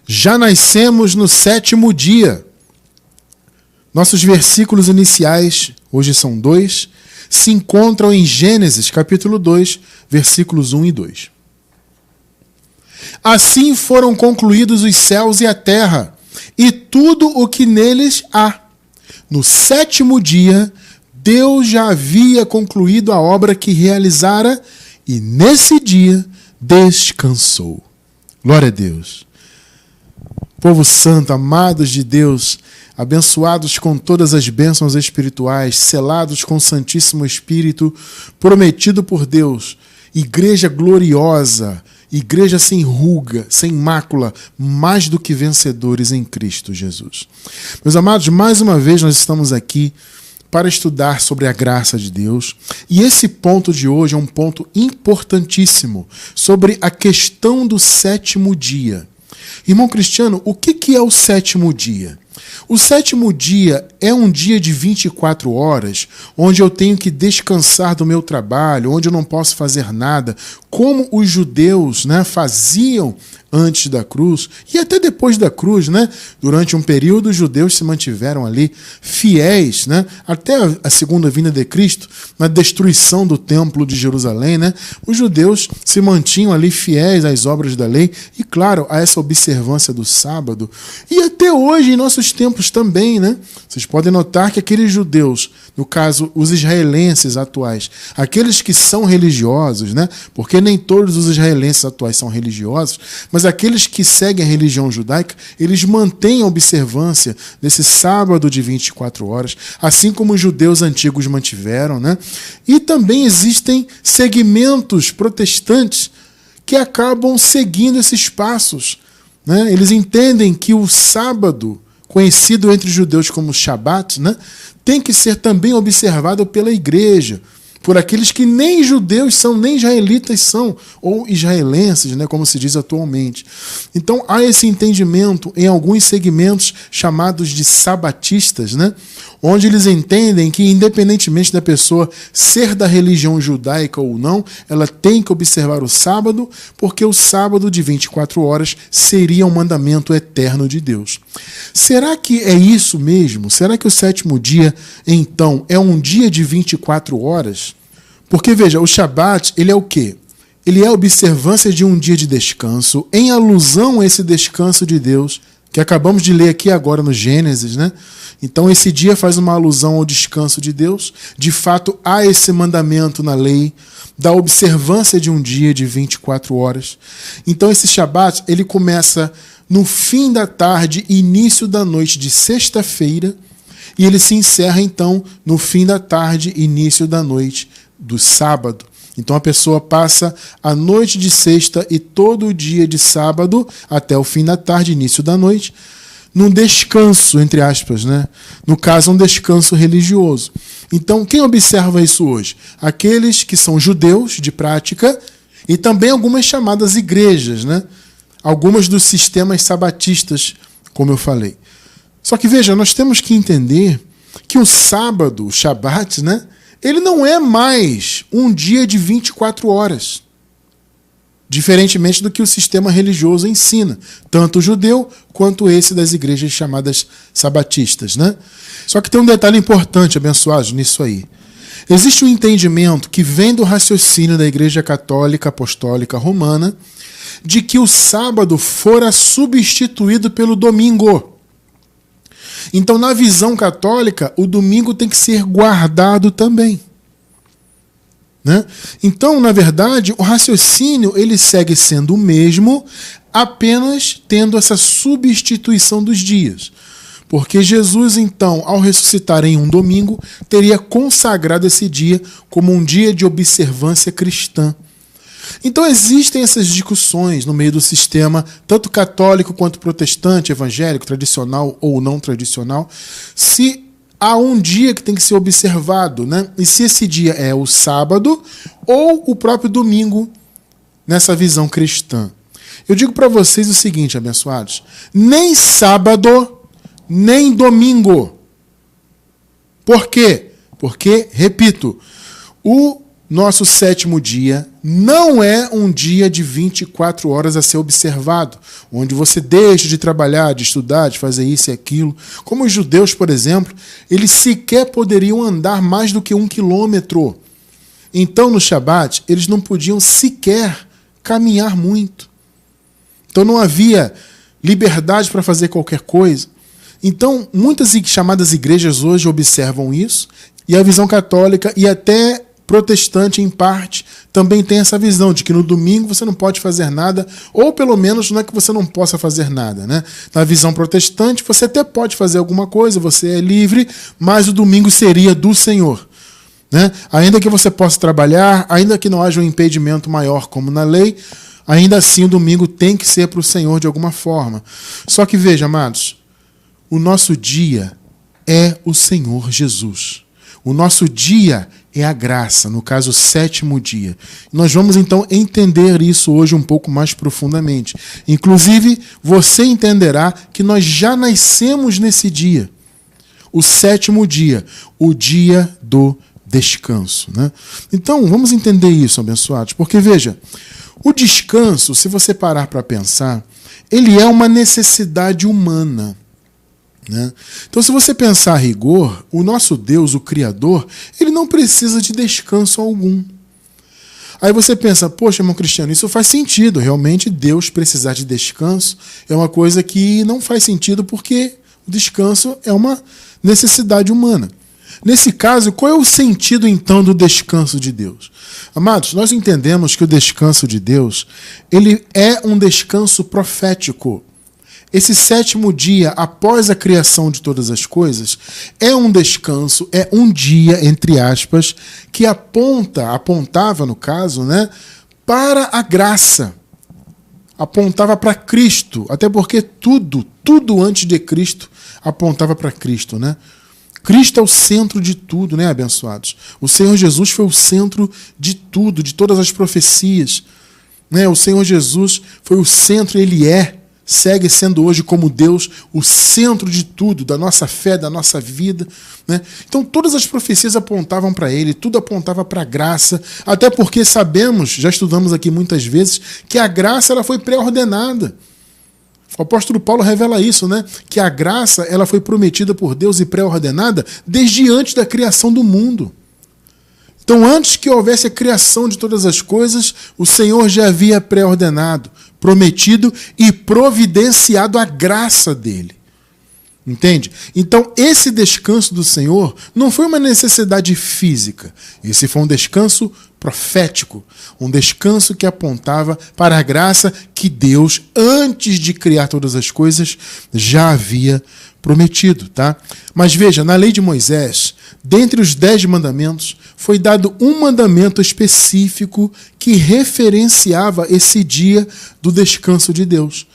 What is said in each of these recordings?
Já nascemos no 7º dia. Nossos versículos iniciais, hoje são 2, se encontram em Gênesis, capítulo 2, versículos 1 e 2. Assim foram concluídos os céus e a terra, e tudo o que neles há. No 7º dia, Deus já havia concluído a obra que realizara, e nesse dia descansou. Glória a Deus. Povo santo, amados de Deus, abençoados com todas as bênçãos espirituais, selados com o Santíssimo Espírito, prometido por Deus, igreja gloriosa, igreja sem ruga, sem mácula, mais do que vencedores em Cristo Jesus. Meus amados, mais uma vez nós estamos aqui para estudar sobre a graça de Deus, e esse ponto de hoje é um ponto importantíssimo sobre a questão do 7º dia. Irmão Cristiano, o que é o 7º dia? O 7º dia é um dia de 24 horas, onde eu tenho que descansar do meu trabalho, onde eu não posso fazer nada, como os judeus, faziam antes da cruz e até depois da cruz. Durante um período, os judeus se mantiveram ali fiéis, até a segunda vinda de Cristo, na destruição do templo de Jerusalém. Os judeus se mantinham ali fiéis às obras da lei e, claro, a essa observância do sábado. E até hoje, em nossos tempos também, vocês podem notar que aqueles judeus, no caso, os israelenses atuais, aqueles que são religiosos, porque nem todos os israelenses atuais são religiosos, mas aqueles que seguem a religião judaica, eles mantêm a observância desse sábado de 24 horas, assim como os judeus antigos mantiveram, E também existem segmentos protestantes que acabam seguindo esses passos, Eles entendem que o sábado, conhecido entre os judeus como Shabat, tem que ser também observado pela igreja, por aqueles que nem judeus são, nem israelitas são, ou israelenses, como se diz atualmente. Então, há esse entendimento em alguns segmentos chamados de sabatistas, onde eles entendem que, independentemente da pessoa ser da religião judaica ou não, ela tem que observar o sábado, porque o sábado de 24 horas seria um mandamento eterno de Deus. Será que é isso mesmo? Será que o 7º dia, então, é um dia de 24 horas? Porque, veja, o Shabat, ele é o quê? Ele é a observância de um dia de descanso, em alusão a esse descanso de Deus, que acabamos de ler aqui agora no Gênesis, Então, esse dia faz uma alusão ao descanso de Deus. De fato, há esse mandamento na lei da observância de um dia de 24 horas. Então, esse Shabat, ele começa no fim da tarde e início da noite de sexta-feira, e ele se encerra, então, no fim da tarde e início da noite do sábado. Então a pessoa passa a noite de sexta e todo o dia de sábado até o fim da tarde, início da noite, num descanso, entre aspas, No caso, um descanso religioso. Então, quem observa isso hoje? Aqueles que são judeus de prática e também algumas chamadas igrejas, Algumas dos sistemas sabatistas, como eu falei. Só que, veja, nós temos que entender que o sábado, o Shabat, ele não é mais um dia de 24 horas. Diferentemente do que o sistema religioso ensina, tanto o judeu quanto esse das igrejas chamadas sabatistas. Só que tem um detalhe importante, abençoados, nisso aí. Existe um entendimento que vem do raciocínio da Igreja Católica Apostólica Romana de que o sábado fora substituído pelo domingo. Então, na visão católica, o domingo tem que ser guardado também. Então, na verdade, o raciocínio ele segue sendo o mesmo, apenas tendo essa substituição dos dias. Porque Jesus, então, ao ressuscitar em um domingo, teria consagrado esse dia como um dia de observância cristã. Então existem essas discussões no meio do sistema, tanto católico quanto protestante, evangélico, tradicional ou não tradicional, se há um dia que tem que ser observado, E se esse dia é o sábado ou o próprio domingo, nessa visão cristã. Eu digo para vocês o seguinte, abençoados, nem sábado, nem domingo. Por quê? Porque, repito, o nosso sétimo dia não é um dia de 24 horas a ser observado, onde você deixa de trabalhar, de estudar, de fazer isso e aquilo. Como os judeus, por exemplo, eles sequer poderiam andar mais do que 1 quilômetro. Então, no Shabat, eles não podiam sequer caminhar muito. Então, não havia liberdade para fazer qualquer coisa. Então, muitas chamadas igrejas hoje observam isso, e a visão católica e até protestante, em parte, também tem essa visão de que no domingo você não pode fazer nada, ou pelo menos não é que você não possa fazer nada, né? Na visão protestante, você até pode fazer alguma coisa, você é livre, mas o domingo seria do Senhor, né? Ainda que você possa trabalhar, ainda que não haja um impedimento maior como na lei, ainda assim o domingo tem que ser para o Senhor de alguma forma. Só que veja, amados, o nosso dia é o Senhor Jesus. O nosso dia é a graça, no caso, o sétimo dia. Nós vamos, então, entender isso hoje um pouco mais profundamente. Inclusive, você entenderá que nós já nascemos nesse dia. O sétimo dia, o dia do descanso, né? Então, vamos entender isso, abençoados, porque, veja, o descanso, se você parar para pensar, ele é uma necessidade humana, né? Então, se você pensar a rigor, o nosso Deus, o Criador, ele não precisa de descanso algum. Aí você pensa, poxa, irmão Cristiano, isso faz sentido. Realmente, Deus precisar de descanso é uma coisa que não faz sentido porque o descanso é uma necessidade humana. Nesse caso, qual é o sentido, então, do descanso de Deus? Amados, nós entendemos que o descanso de Deus, ele é um descanso profético. Esse sétimo dia, após a criação de todas as coisas, é um descanso, é um dia, entre aspas, que apontava, no caso, né, para a graça. Apontava para Cristo, até porque tudo antes de Cristo apontava para Cristo, né? Cristo é o centro de tudo, né, abençoados? O Senhor Jesus foi o centro de tudo, de todas as profecias, né? O Senhor Jesus foi o centro, ele segue sendo hoje como Deus o centro de tudo, da nossa fé, da nossa vida, né? Então todas as profecias apontavam para ele, tudo apontava para a graça, até porque sabemos, já estudamos aqui muitas vezes, que a graça ela foi pré-ordenada. O apóstolo Paulo revela isso, né? Que a graça ela foi prometida por Deus e pré-ordenada desde antes da criação do mundo. Então, antes que houvesse a criação de todas as coisas, o Senhor já havia pré-ordenado, prometido e providenciado a graça dele. Entende? Então, esse descanso do Senhor não foi uma necessidade física. Esse foi um descanso profético. Um descanso que apontava para a graça que Deus, antes de criar todas as coisas, já havia prometido, tá? Mas veja, na lei de Moisés, dentre os 10 mandamentos, foi dado um mandamento específico que referenciava esse dia do descanso de Deus.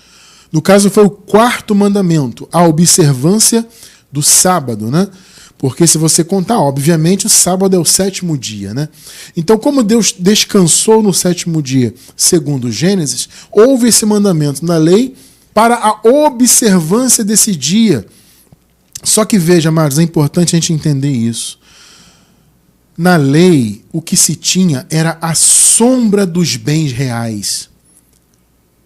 No caso, foi o 4º mandamento, a observância do sábado, né? Porque se você contar, obviamente, o sábado é o 7º dia, né? Então, como Deus descansou no 7º dia, segundo Gênesis, houve esse mandamento na lei para a observância desse dia. Só que veja, amados, é importante a gente entender isso. Na lei, o que se tinha era a sombra dos bens reais.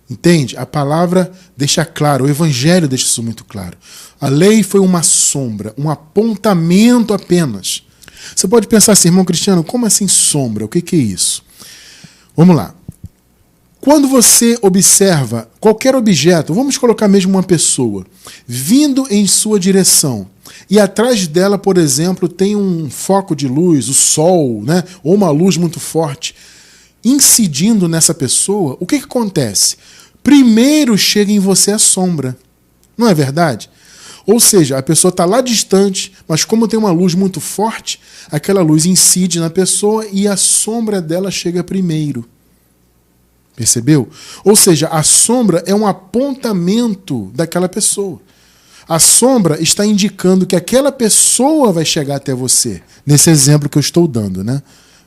Entende? A palavra deixa claro, o evangelho deixa isso muito claro. A lei foi uma sombra, um apontamento apenas. Você pode pensar assim, irmão Cristiano, como assim sombra? O que é isso? Vamos lá. Quando você observa qualquer objeto, vamos colocar mesmo uma pessoa, vindo em sua direção, e atrás dela, por exemplo, tem um foco de luz, o sol, né? Ou uma luz muito forte, incidindo nessa pessoa, o que acontece? Primeiro chega em você a sombra, não é verdade? Ou seja, a pessoa está lá distante, mas como tem uma luz muito forte, aquela luz incide na pessoa e a sombra dela chega primeiro. Percebeu? Ou seja, a sombra é um apontamento daquela pessoa. A sombra está indicando que aquela pessoa vai chegar até você, nesse exemplo que eu estou dando, né?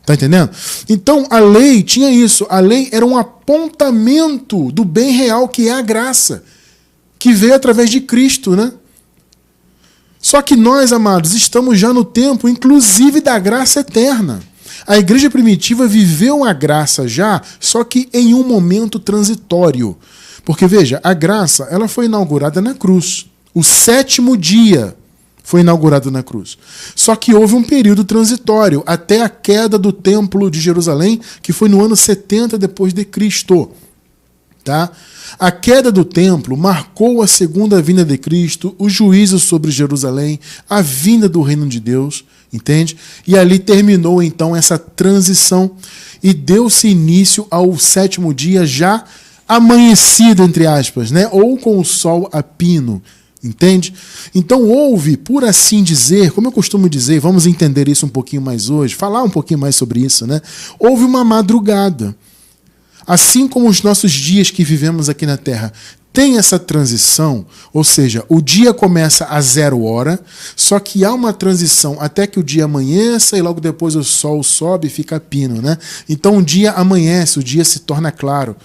Tá entendendo? Então, a lei tinha isso. A lei era um apontamento do bem real, que é a graça, que veio através de Cristo, né? Só que nós, amados, estamos já no tempo, inclusive, da graça eterna. A igreja primitiva viveu a graça já, só que em um momento transitório. Porque, veja, a graça ela foi inaugurada na cruz. O 7º dia foi inaugurado na cruz. Só que houve um período transitório, até a queda do Templo de Jerusalém, que foi no ano 70 depois de Cristo. Tá? A queda do templo marcou a segunda vinda de Cristo, o juízo sobre Jerusalém, a vinda do reino de Deus, entende? E ali terminou então essa transição e deu-se início ao 7º dia já amanhecido, entre aspas, né? Ou com o sol a pino, entende? Então houve, por assim dizer, como eu costumo dizer, vamos entender isso um pouquinho mais hoje, falar um pouquinho mais sobre isso, né? Houve uma madrugada. Assim como os nossos dias que vivemos aqui na Terra tem essa transição, ou seja, o dia começa a 0 hora, só que há uma transição até que o dia amanheça e logo depois o sol sobe e fica pino, né? Então o dia amanhece, o dia se torna claro.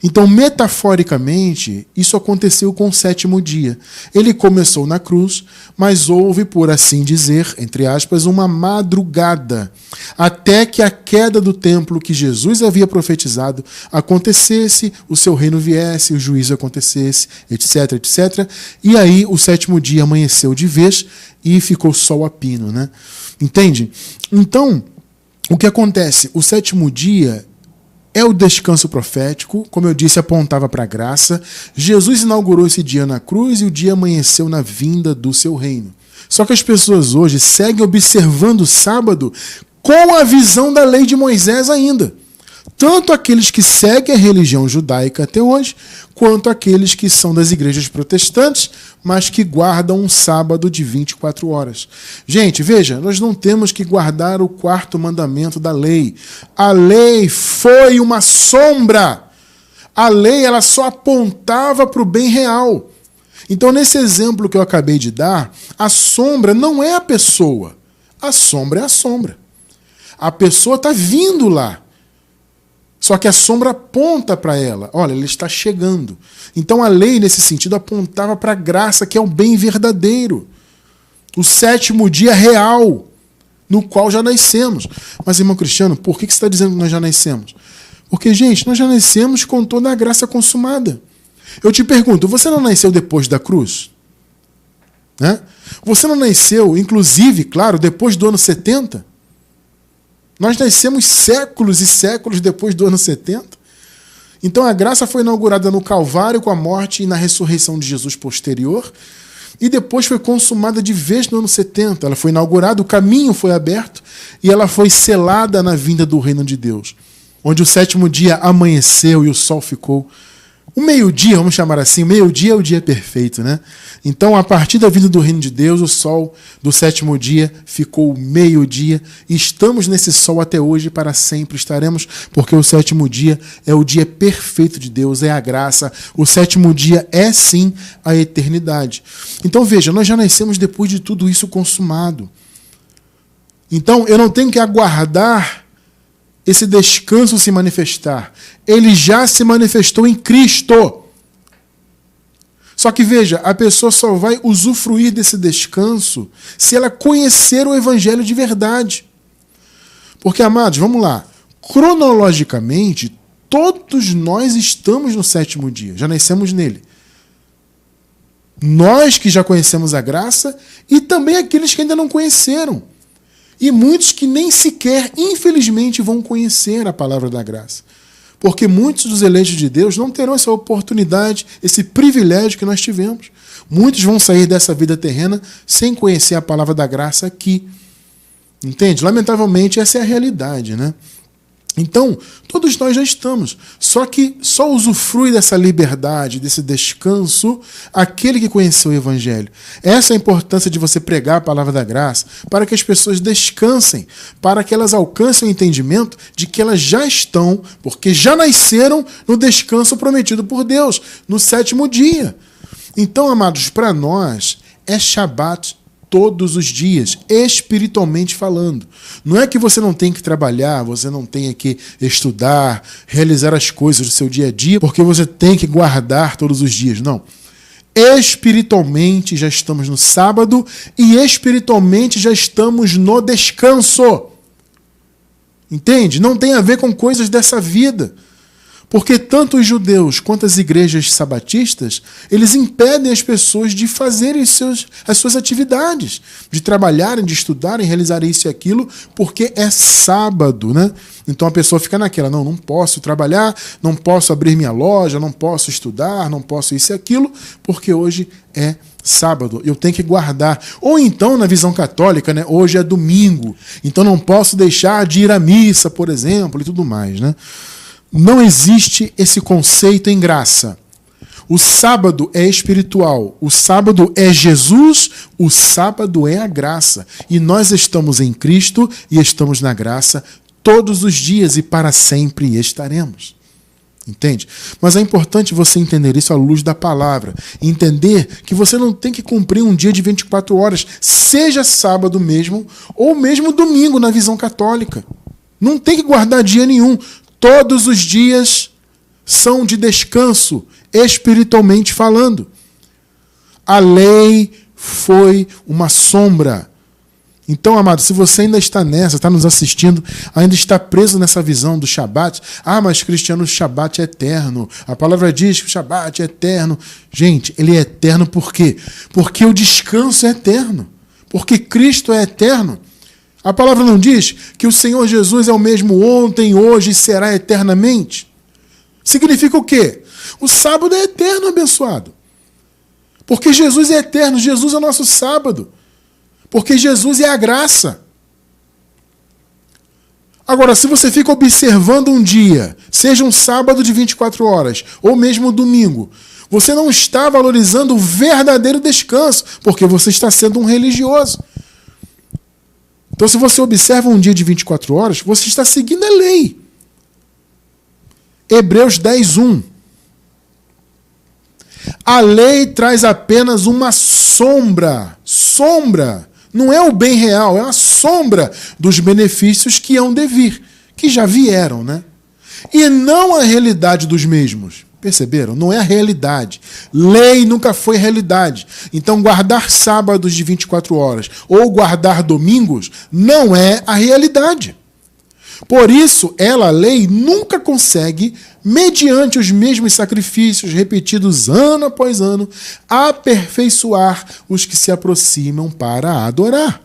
Então, metaforicamente, isso aconteceu com o 7º dia. Ele começou na cruz, mas houve, por assim dizer, entre aspas, uma madrugada, até que a queda do templo que Jesus havia profetizado acontecesse, o seu reino viesse, o juízo acontecesse, etc, etc. E aí o 7º dia amanheceu de vez e ficou sol a pino, né? Entende? Então, o que acontece? O 7º dia é o descanso profético, como eu disse, apontava para a graça. Jesus inaugurou esse dia na cruz e o dia amanheceu na vinda do seu reino. Só que as pessoas hoje seguem observando o sábado com a visão da lei de Moisés ainda. Tanto aqueles que seguem a religião judaica até hoje, quanto aqueles que são das igrejas protestantes, mas que guardam um sábado de 24 horas. Gente, veja, nós não temos que guardar o 4º mandamento da lei. A lei foi uma sombra. A lei ela só apontava para o bem real. Então, nesse exemplo que eu acabei de dar, a sombra não é a pessoa. A sombra é a sombra. A pessoa está vindo lá. Só que a sombra aponta para ela. Olha, ele está chegando. Então a lei, nesse sentido, apontava para a graça, que é o bem verdadeiro. O 7º dia real, no qual já nascemos. Mas, irmão Cristiano, por que você está dizendo que nós já nascemos? Porque, gente, nós já nascemos com toda a graça consumada. Eu te pergunto, você não nasceu depois da cruz? Né? Você não nasceu, inclusive, claro, depois do ano 70? Nós nascemos séculos e séculos depois do ano 70. Então a graça foi inaugurada no Calvário com a morte e na ressurreição de Jesus posterior. E depois foi consumada de vez no ano 70. Ela foi inaugurada, o caminho foi aberto e ela foi selada na vinda do reino de Deus. Onde o 7º dia amanheceu e o sol ficou. O meio-dia, vamos chamar assim, o meio-dia é o dia perfeito, né? Então, a partir da vinda do reino de Deus, o sol do 7º dia ficou meio-dia. E estamos nesse sol até hoje e para sempre estaremos, porque o 7º dia é o dia perfeito de Deus, é a graça. O 7º dia é, sim, a eternidade. Então, veja, nós já nascemos depois de tudo isso consumado. Então, eu não tenho que aguardar esse descanso se manifestar. Ele já se manifestou em Cristo. Só que veja, a pessoa só vai usufruir desse descanso se ela conhecer o evangelho de verdade. Porque, amados, vamos lá. Cronologicamente, todos nós estamos no 7º dia. Já nascemos nele. Nós que já conhecemos a graça e também aqueles que ainda não conheceram. E muitos que nem sequer, infelizmente, vão conhecer a palavra da graça. Porque muitos dos eleitos de Deus não terão essa oportunidade, esse privilégio que nós tivemos. Muitos vão sair dessa vida terrena sem conhecer a palavra da graça aqui. Entende? Lamentavelmente, essa é a realidade, né? Então, todos nós já estamos. Só que só usufrui dessa liberdade, desse descanso, aquele que conheceu o Evangelho. Essa é a importância de você pregar a palavra da graça, para que as pessoas descansem, para que elas alcancem o entendimento de que elas já estão, porque já nasceram no descanso prometido por Deus, no 7º dia. Então, amados, para nós é Shabat todos os dias, espiritualmente falando. Não é que você não tem que trabalhar, você não tenha que estudar, realizar as coisas do seu dia a dia, porque você tem que guardar todos os dias. Não. Espiritualmente já estamos no sábado e espiritualmente já estamos no descanso. Entende? Não tem a ver com coisas dessa vida. Porque tanto os judeus quanto as igrejas sabatistas, eles impedem as pessoas de fazerem as suas atividades, de trabalharem, de estudarem, realizarem isso e aquilo, porque é sábado, né? Então a pessoa fica naquela, não posso trabalhar, não posso abrir minha loja, não posso estudar, não posso isso e aquilo, porque hoje é sábado, eu tenho que guardar. Ou então, na visão católica, né, hoje é domingo, então não posso deixar de ir à missa, por exemplo, e tudo mais, né? Não existe esse conceito em graça. O sábado é espiritual, o sábado é Jesus, o sábado é a graça. E nós estamos em Cristo e estamos na graça todos os dias e para sempre estaremos. Entende? Mas é importante você entender isso à luz da palavra. Entender que você não tem que cumprir um dia de 24 horas, seja sábado mesmo, ou mesmo domingo na visão católica. Não tem que guardar dia nenhum. Todos os dias são de descanso, espiritualmente falando. A lei foi uma sombra. Então, amado, se você ainda está nessa, está nos assistindo, ainda está preso nessa visão do Shabat, mas Cristiano, o Shabat é eterno. A palavra diz que o Shabat é eterno. Gente, ele é eterno por quê? Porque o descanso é eterno. Porque Cristo é eterno. A palavra não diz que o Senhor Jesus é o mesmo ontem, hoje e será eternamente? Significa o quê? O sábado é eterno, abençoado. Porque Jesus é eterno, Jesus é o nosso sábado. Porque Jesus é a graça. Agora, se você fica observando um dia, seja um sábado de 24 horas, ou mesmo um domingo, você não está valorizando o verdadeiro descanso, porque você está sendo um religioso. Então, se você observa um dia de 24 horas, você está seguindo a lei. Hebreus 10:1. A lei traz apenas uma sombra. Sombra. Não é o bem real, é a sombra dos benefícios que hão de vir, que já vieram, né? E não a realidade dos mesmos. Perceberam? Não é a realidade. Lei nunca foi realidade. Então, guardar sábados de 24 horas ou guardar domingos não é a realidade. Por isso, a lei, nunca consegue, mediante os mesmos sacrifícios repetidos ano após ano, aperfeiçoar os que se aproximam para adorar.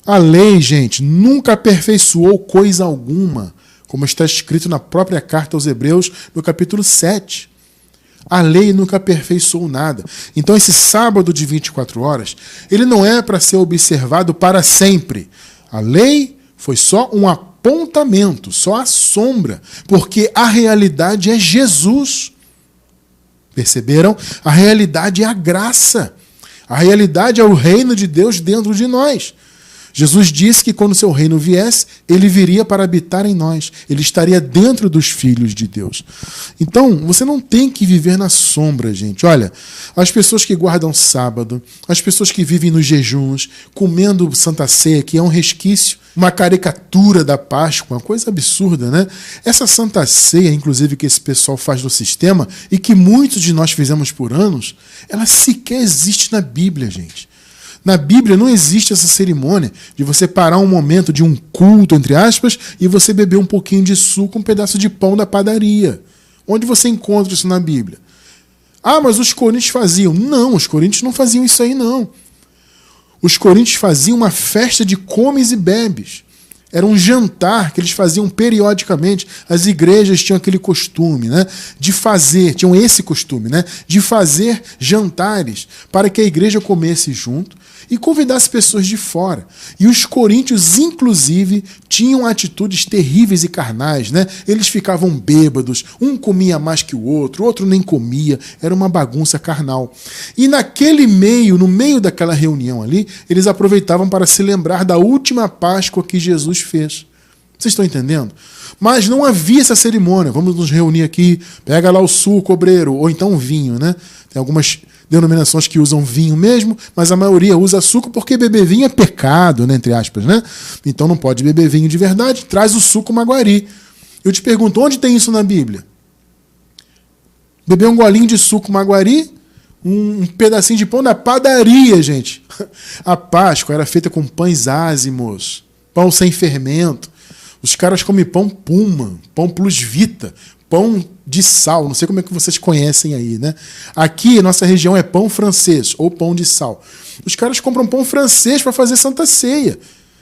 A lei, gente, nunca aperfeiçoou coisa alguma, como está escrito na própria carta aos Hebreus, no capítulo 7. A lei nunca aperfeiçoou nada. Então, esse sábado de 24 horas, ele não é para ser observado para sempre. A lei foi só um apontamento, só a sombra, porque a realidade é Jesus. Perceberam? A realidade é a graça. A realidade é o reino de Deus dentro de nós. Jesus disse que quando seu reino viesse, ele viria para habitar em nós. Ele estaria dentro dos filhos de Deus. Então, você não tem que viver na sombra, gente. Olha, as pessoas que guardam sábado, as pessoas que vivem nos jejuns, comendo Santa Ceia, que é um resquício, uma caricatura da Páscoa, uma coisa absurda, né? Essa Santa Ceia, inclusive, que esse pessoal faz no sistema e que muitos de nós fizemos por anos, ela sequer existe na Bíblia, gente. Na Bíblia não existe essa cerimônia de você parar um momento de um culto, entre aspas, e você beber um pouquinho de suco, um pedaço de pão da padaria. Onde você encontra isso na Bíblia? Mas os coríntios faziam. Não, os coríntios não faziam isso aí, não. Os coríntios faziam uma festa de comes e bebes. Era um jantar que eles faziam periodicamente. As igrejas tinham aquele costume, né, de fazer, tinham esse costume, né, de fazer jantares para que a igreja comesse junto e convidasse pessoas de fora. E os coríntios, inclusive, tinham atitudes terríveis e carnais, né? Eles ficavam bêbados, um comia mais que o outro nem comia, era uma bagunça carnal. E naquele meio, no meio daquela reunião ali, eles aproveitavam para se lembrar da última Páscoa que Jesus fez. Vocês estão entendendo? Mas não havia essa cerimônia. Vamos nos reunir aqui, pega lá o suco, obreiro, ou então o vinho, né? Tem algumas denominações que usam vinho mesmo, mas a maioria usa suco porque beber vinho é pecado, né, entre aspas, né? Então não pode beber vinho de verdade, traz o suco maguari. Eu te pergunto, onde tem isso na Bíblia? Beber um golinho de suco maguari, um pedacinho de pão da padaria, gente. A Páscoa era feita com pães ázimos, pão sem fermento. Os caras comem pão Puma, pão Plus Vita, pão de sal. Não sei como é que vocês conhecem aí, né? Aqui, nossa região é pão francês ou pão de sal. Os caras compram pão francês para fazer Santa Ceia.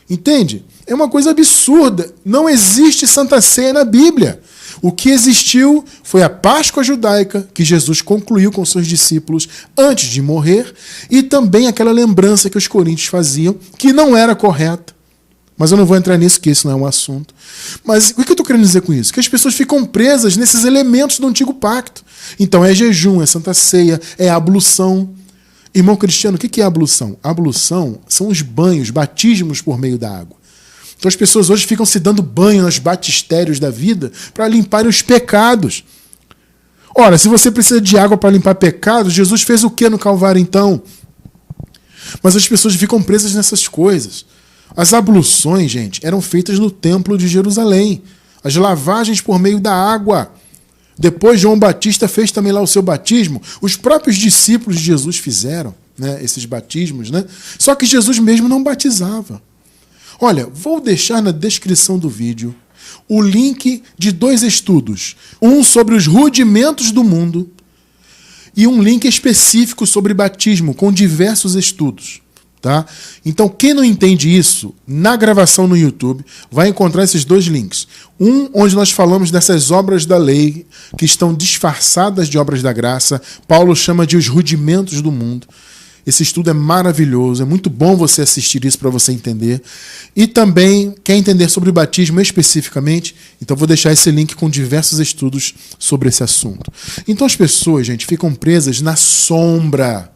Entende? É uma coisa absurda. Não existe Santa Ceia na Bíblia. O que existiu foi a Páscoa judaica, que Jesus concluiu com seus discípulos antes de morrer, e também aquela lembrança que os coríntios faziam, que não era correta. Mas eu não vou entrar nisso, que isso não é um assunto. Mas o que eu estou querendo dizer com isso? Que as pessoas ficam presas nesses elementos do antigo pacto. Então é jejum, é Santa Ceia, é ablução. Irmão Cristiano, o que é ablução? Ablução são os banhos, batismos por meio da água. Então as pessoas hoje ficam se dando banho nos batistérios da vida para limparem os pecados. Ora, se você precisa de água para limpar pecados, Jesus fez o que no Calvário então? Mas as pessoas ficam presas nessas coisas. As abluções, gente, eram feitas no Templo de Jerusalém. As lavagens por meio da água. Depois João Batista fez também lá o seu batismo. Os próprios discípulos de Jesus fizeram, né, esses batismos, né? Só que Jesus mesmo não batizava. Olha, vou deixar na descrição do vídeo o link de 2 estudos. Um sobre os rudimentos do mundo e um link específico sobre batismo, com diversos estudos. Tá? Então, quem não entende isso, na gravação no YouTube, vai encontrar esses 2 links. Um, onde nós falamos dessas obras da lei, que estão disfarçadas de obras da graça. Paulo chama de os rudimentos do mundo. Esse estudo é maravilhoso, é muito bom você assistir isso para você entender. E também, quer entender sobre o batismo especificamente? Então vou deixar esse link com diversos estudos sobre esse assunto. Então as pessoas, gente, ficam presas na sombra.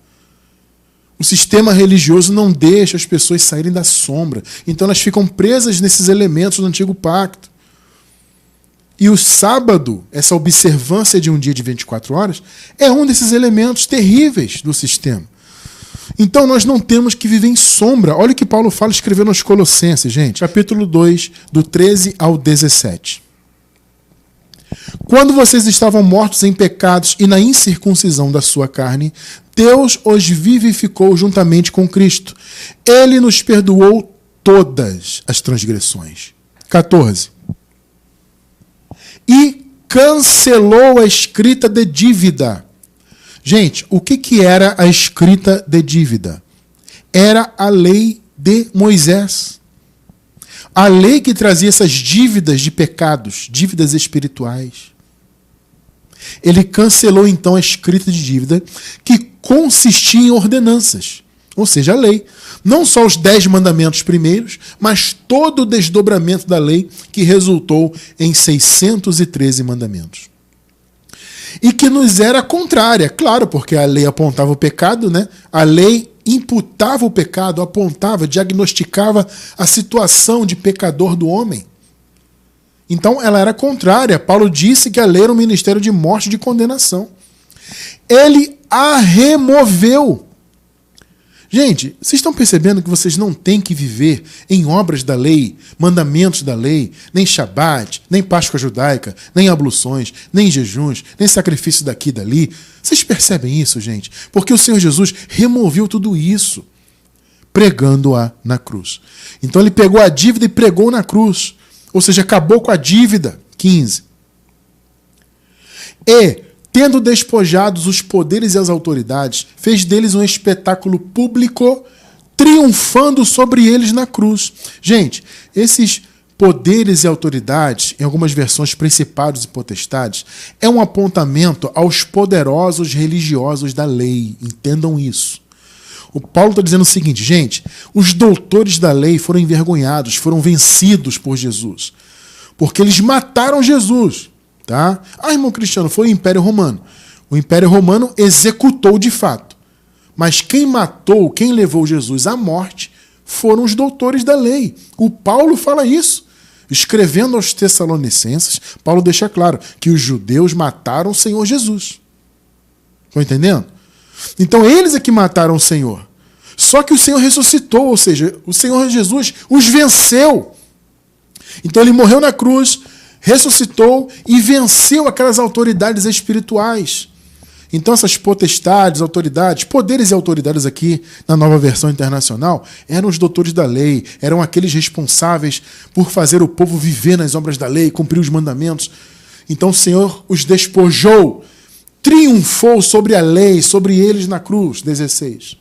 O sistema religioso não deixa as pessoas saírem da sombra. Então elas ficam presas nesses elementos do antigo pacto. E o sábado, essa observância de um dia de 24 horas, é um desses elementos terríveis do sistema. Então nós não temos que viver em sombra. Olha o que Paulo fala, escrevendo aos Colossenses, gente. Capítulo 2, do 13 ao 17. Quando vocês estavam mortos em pecados e na incircuncisão da sua carne, Deus os vivificou juntamente com Cristo. Ele nos perdoou todas as transgressões. 14. E cancelou a escrita de dívida. Gente, o que era a escrita de dívida? Era a lei de Moisés. A lei que trazia essas dívidas de pecados, dívidas espirituais. Ele cancelou então a escrita de dívida que consistia em ordenanças, ou seja, a lei. Não só os 10 mandamentos primeiros, mas todo o desdobramento da lei que resultou em 613 mandamentos. E que nos era contrária, claro, porque a lei apontava o pecado, né? A lei imputava o pecado, apontava, diagnosticava a situação de pecador do homem. Então ela era contrária. Paulo disse que a lei era um ministério de morte e de condenação. Ele a removeu. Gente, vocês estão percebendo que vocês não têm que viver em obras da lei, mandamentos da lei, nem Shabat, nem Páscoa judaica, nem abluções, nem jejuns, nem sacrifício daqui e dali. Vocês percebem isso, gente? Porque o Senhor Jesus removeu tudo isso, pregando-a na cruz. Então ele pegou a dívida e pregou na cruz. Ou seja, acabou com a dívida. 15. E, tendo despojados os poderes e as autoridades, fez deles um espetáculo público, triunfando sobre eles na cruz. Gente, esses poderes e autoridades, em algumas versões principados e potestades, é um apontamento aos poderosos religiosos da lei. Entendam isso. O Paulo está dizendo o seguinte, gente, os doutores da lei foram envergonhados, foram vencidos por Jesus, porque eles mataram Jesus. Tá? Ah, irmão Cristiano, foi o Império Romano. O Império Romano executou de fato. Mas quem matou, quem levou Jesus à morte, foram os doutores da lei. O Paulo fala isso. Escrevendo aos Tessalonicenses, Paulo deixa claro que os judeus mataram o Senhor Jesus. Estão entendendo? Então eles é que mataram o Senhor. Só que o Senhor ressuscitou, ou seja, o Senhor Jesus os venceu. Então ele morreu na cruz, ressuscitou e venceu aquelas autoridades espirituais. Então essas potestades, autoridades, poderes e autoridades aqui na Nova Versão Internacional eram os doutores da lei, eram aqueles responsáveis por fazer o povo viver nas obras da lei, cumprir os mandamentos. Então o Senhor os despojou, triunfou sobre a lei, sobre eles na cruz. 16.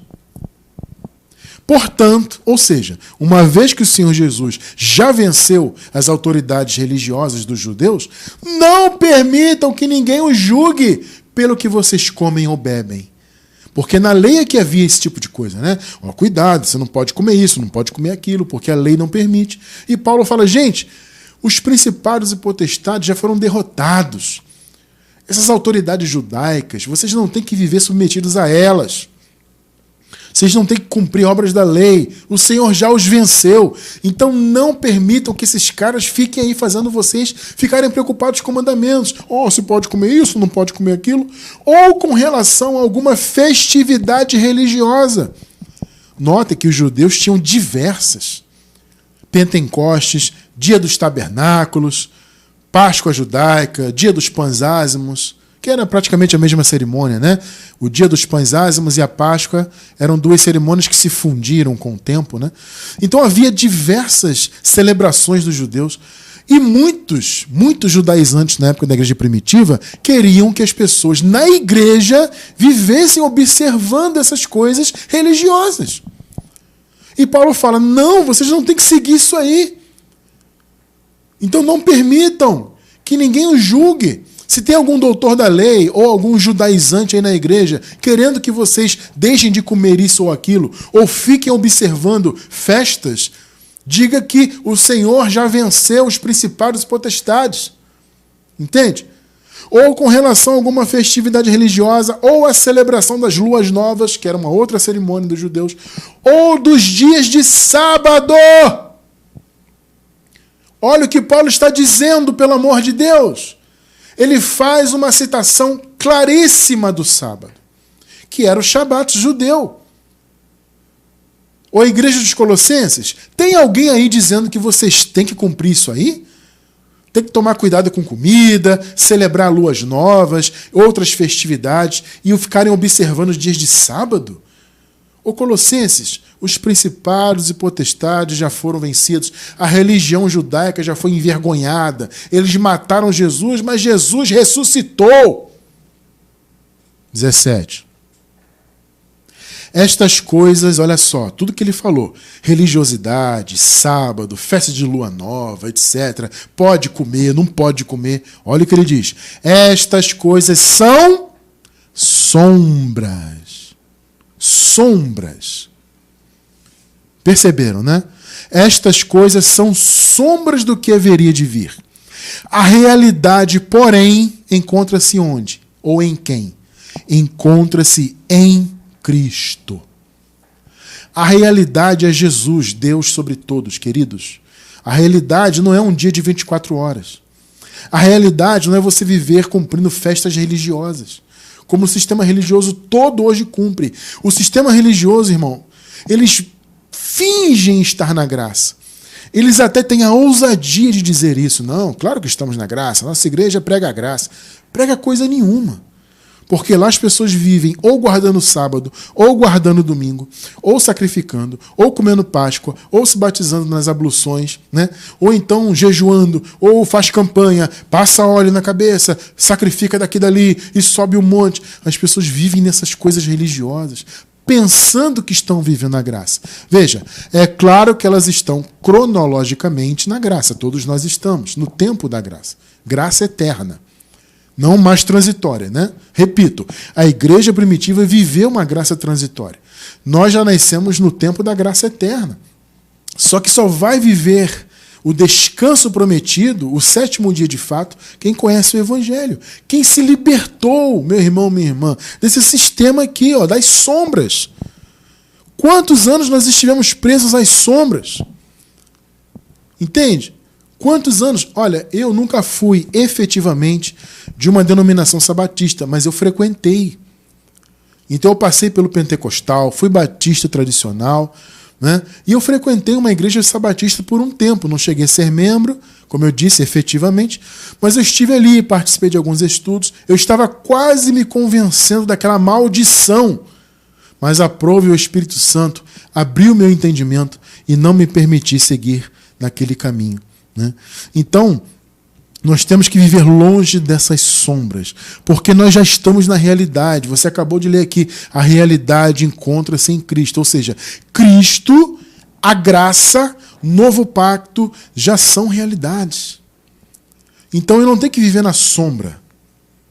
Portanto, ou seja, uma vez que o Senhor Jesus já venceu as autoridades religiosas dos judeus, não permitam que ninguém os julgue pelo que vocês comem ou bebem. Porque na lei é que havia esse tipo de coisa, né? Ó, cuidado, você não pode comer isso, não pode comer aquilo, porque a lei não permite. E Paulo fala, gente, os principados e potestades já foram derrotados. Essas autoridades judaicas, vocês não têm que viver submetidos a elas. Vocês não têm que cumprir obras da lei. O Senhor já os venceu. Então não permitam que esses caras fiquem aí fazendo vocês ficarem preocupados com mandamentos. Oh, se pode comer isso, não pode comer aquilo. Ou com relação a alguma festividade religiosa. Note que os judeus tinham diversas. Pentecostes, Dia dos Tabernáculos, Páscoa Judaica, Dia dos Pães Ázimos, que era praticamente a mesma cerimônia, né? O Dia dos Pães Ázimos e a Páscoa eram duas cerimônias que se fundiram com o tempo, né? Então havia diversas celebrações dos judeus e muitos judaizantes na época da igreja primitiva queriam que as pessoas na igreja vivessem observando essas coisas religiosas. E Paulo fala, não, vocês não têm que seguir isso aí. Então não permitam que ninguém os julgue. Se tem algum doutor da lei ou algum judaizante aí na igreja querendo que vocês deixem de comer isso ou aquilo, ou fiquem observando festas, diga que o Senhor já venceu os principados e potestades. Entende? Ou com relação a alguma festividade religiosa, ou a celebração das luas novas, que era uma outra cerimônia dos judeus, ou dos dias de sábado. Olha o que Paulo está dizendo, pelo amor de Deus. Ele faz uma citação claríssima do sábado, que era o Shabat judeu. Ou a igreja dos Colossenses, tem alguém aí dizendo que vocês têm que cumprir isso aí? Tem que tomar cuidado com comida, celebrar luas novas, outras festividades, e ficarem observando os dias de sábado? Ô Colossenses, os principados e potestades já foram vencidos, a religião judaica já foi envergonhada, eles mataram Jesus, mas Jesus ressuscitou. 17. Estas coisas, olha só, tudo que ele falou, religiosidade, sábado, festa de lua nova, etc., pode comer, não pode comer, olha o que ele diz, estas coisas são sombras. Sombras. Perceberam, né? Estas coisas são sombras do que haveria de vir. A realidade, porém, encontra-se onde? Ou em quem? Encontra-se em Cristo. A realidade é Jesus, Deus sobre todos, queridos. A realidade não é um dia de 24 horas. A realidade não é você viver cumprindo festas religiosas, como o sistema religioso todo hoje cumpre. O sistema religioso, irmão, eles fingem estar na graça. Eles até têm a ousadia de dizer isso. Não, claro que estamos na graça. Nossa igreja prega a graça. Prega coisa nenhuma. Porque lá as pessoas vivem ou guardando o sábado, ou guardando o domingo, ou sacrificando, ou comendo Páscoa, ou se batizando nas abluções, né? Ou então jejuando, ou faz campanha, passa óleo na cabeça, sacrifica daqui e dali e sobe um monte. As pessoas vivem nessas coisas religiosas, pensando que estão vivendo a graça. Veja, é claro que elas estão cronologicamente na graça. Todos nós estamos no tempo da graça. Graça eterna. Não mais transitória, né? Repito, a igreja primitiva viveu uma graça transitória. Nós já nascemos no tempo da graça eterna. Só que só vai viver o descanso prometido, o 7º dia de fato, quem conhece o Evangelho. Quem se libertou, meu irmão, minha irmã, desse sistema aqui, ó, das sombras. Quantos anos nós estivemos presos às sombras? Entende? Quantos anos? Olha, eu nunca fui efetivamente de uma denominação sabatista, mas eu frequentei. Então eu passei pelo pentecostal, fui batista tradicional, né? E eu frequentei uma igreja sabatista por um tempo, não cheguei a ser membro, como eu disse, efetivamente, mas eu estive ali, participei de alguns estudos, eu estava quase me convencendo daquela maldição, mas aprove o Espírito Santo, abriu meu entendimento e não me permitiu seguir naquele caminho, né? Então, nós temos que viver longe dessas sombras, porque nós já estamos na realidade. Você acabou de ler aqui, a realidade encontra-se em Cristo, ou seja, Cristo, a graça, novo pacto, já são realidades. Então eu não tenho que viver na sombra,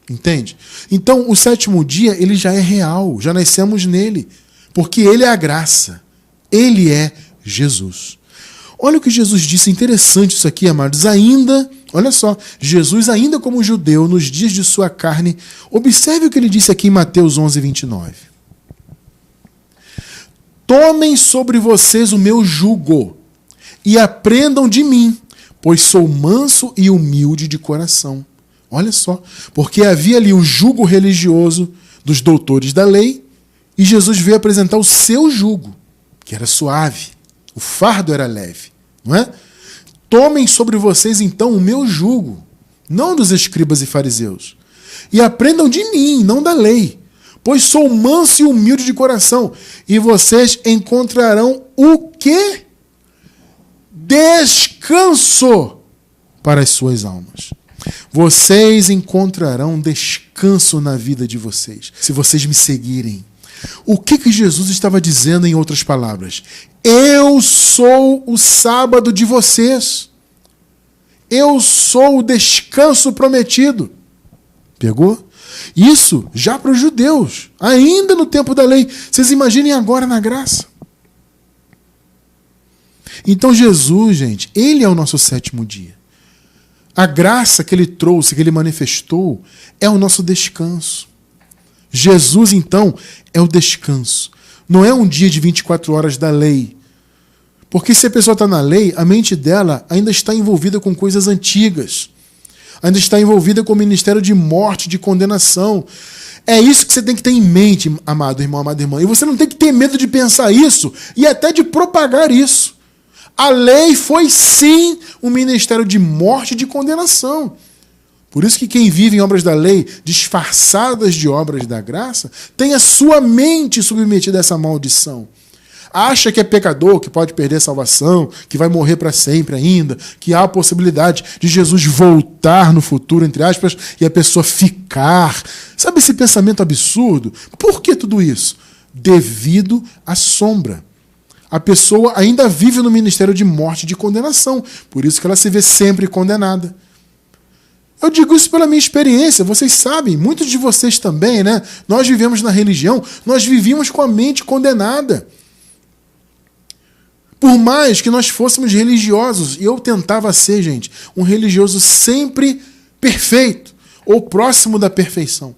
entende? Então o sétimo dia, ele já é real, já nascemos nele, porque ele é a graça, ele é Jesus. Olha o que Jesus disse, interessante isso aqui, amados, olha só, Jesus ainda como judeu, nos dias de sua carne, observe o que ele disse aqui em Mateus 11, 29. Tomem sobre vocês o meu jugo e aprendam de mim, pois sou manso e humilde de coração. Olha só, porque havia ali o jugo religioso dos doutores da lei e Jesus veio apresentar o seu jugo, que era suave, o fardo era leve, não é? Tomem sobre vocês, então, o meu jugo, não dos escribas e fariseus, e aprendam de mim, não da lei, pois sou manso e humilde de coração, e vocês encontrarão o quê? Descanso para as suas almas. Vocês encontrarão descanso na vida de vocês, se vocês me seguirem. O que Jesus estava dizendo em outras palavras? Eu sou o sábado de vocês. Eu sou o descanso prometido. Pegou? Isso já para os judeus, ainda no tempo da lei. Vocês imaginem agora na graça. Então Jesus, gente, ele é o nosso sétimo dia. A graça que ele trouxe, que ele manifestou, é o nosso descanso. Jesus, então, é o descanso. Não é um dia de 24 horas da lei. Porque se a pessoa está na lei, a mente dela ainda está envolvida com coisas antigas. Ainda está envolvida com o ministério de morte, de condenação. É isso que você tem que ter em mente, amado irmão, amada irmã. E você não tem que ter medo de pensar isso e até de propagar isso. A lei foi, sim, um ministério de morte e de condenação. Por isso que quem vive em obras da lei, disfarçadas de obras da graça, tem a sua mente submetida a essa maldição. Acha que é pecador, que pode perder a salvação, que vai morrer para sempre ainda, que há a possibilidade de Jesus voltar no futuro, entre aspas, e a pessoa ficar. Sabe esse pensamento absurdo? Por que tudo isso? Devido à sombra. A pessoa ainda vive no ministério de morte e de condenação. Por isso que ela se vê sempre condenada. Eu digo isso pela minha experiência, vocês sabem, muitos de vocês também, né? Nós vivemos na religião, nós vivíamos com a mente condenada. Por mais que nós fôssemos religiosos, e eu tentava ser, gente, um religioso sempre perfeito, ou próximo da perfeição.